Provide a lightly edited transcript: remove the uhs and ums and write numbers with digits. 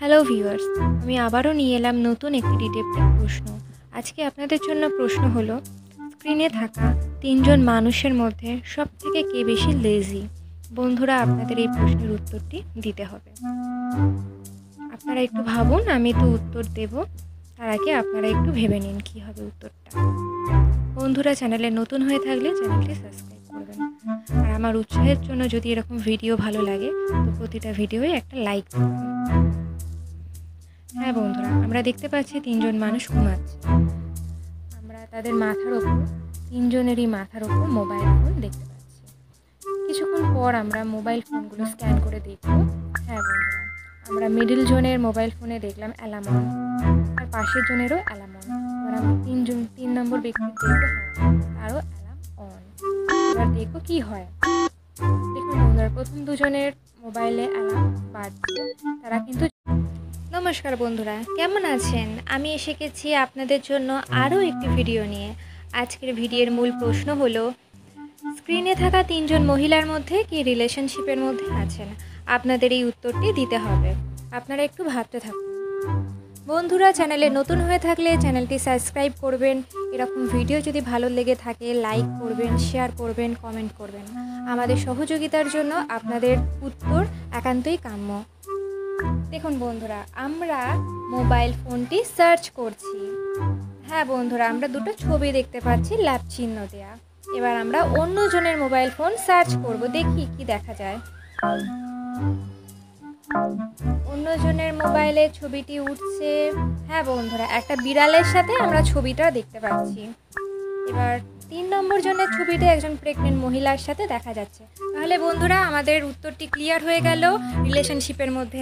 Hello viewers, আমি আবারও নিয়ে এলাম নতুন একটি ডিটেকটিভ প্রশ্ন। আজকে আপনাদের জন্য প্রশ্ন হলো, স্ক্রিনে থাকা তিনজন মানুষের মধ্যে সবথেকে কে বেশি লেজি? বন্ধুরা, আপনাদের এই প্রশ্নের উত্তরটি দিতে হবে। আপনারা একটু ভাবুন, আমি তো উত্তর দেব, তার আগে আপনারা একটু ভেবে নিন কী হবে উত্তরটা। বন্ধুরা, চ্যানেলে নতুন হয়ে থাকলে চ্যানেলটি সাবস্ক্রাইব করবেন। আর আমার উৎসাহের জন্য যদি এরকম ভিডিও ভালো লাগে তো প্রতিটা ভিডিওয় একটা লাইক করবেন। হ্যাঁ বন্ধুরা, আমরা দেখতে পাচ্ছি তিনজন মানুষ ঘুমাচ্ছে। আমরা তাদের মাথার ওপর, তিনজনেরই মাথার ওপর মোবাইল ফোন দেখতে পাচ্ছি। কিছুক্ষণ পর আমরা মোবাইল ফোনগুলো স্ক্যান করে দেখব। হ্যাঁ বন্ধুরা, আমরা মিডল জোনের মোবাইল ফোনে দেখলাম অ্যালার্ম, আর পাশের জনেরও অ্যালার্ম। এবার আমরা তিন নম্বর ব্যক্তির দেখবো, তারও অ্যালার্ম অন। এবার দেখবো কি হয়। দেখুন বন্ধুরা, প্রথম দুজনের মোবাইলে অ্যালার্ম বাজছে, তারা কিন্তু। নমস্কার বন্ধুরা, কেমন আছেন? আমি এসে গেছি আপনাদের জন্য আরও একটি ভিডিও নিয়ে। আজকের ভিডিওর মূল প্রশ্ন হলো, স্ক্রিনে থাকা তিনজন মহিলার মধ্যে কি রিলেশনশিপের মধ্যে আছেন? আপনাদের এই উত্তরটি দিতে হবে। আপনারা একটু ভাবতে থাকুন। বন্ধুরা, চ্যানেলে নতুন হয়ে থাকলে চ্যানেলটি সাবস্ক্রাইব করবেন। এরকম ভিডিও যদি ভালো লেগে থাকে লাইক করবেন, শেয়ার করবেন, কমেন্ট করবেন। আমাদের সহযোগিতার জন্য আপনাদের উত্তর একান্তই কাম্য। দেখুন বন্ধুরা, আমরা মোবাইল ফোনটি সার্চ করছি। হ্যাঁ বন্ধুরা, আমরা দুটো ছবি দেখতে পাচ্ছি ল্যাব চিহ্ন দেয়া। এবার আমরা অন্যজনের মোবাইল ফোন সার্চ করব, দেখি কি দেখা যায়। অন্যজনের মোবাইলে ছবিটি উঠছে। হ্যাঁ বন্ধুরা, একটা বিড়ালের সাথে আমরা ছবিটা দেখতে পাচ্ছি। এবার 3 নম্বর জনের ছবিতে একজন প্রেগনেন্ট মহিলার সাথে দেখা যাচ্ছে। তাহলে বন্ধুরা, আমাদের উত্তরটি ক্লিয়ার হয়ে গেল, রিলেশনশিপের মধ্যে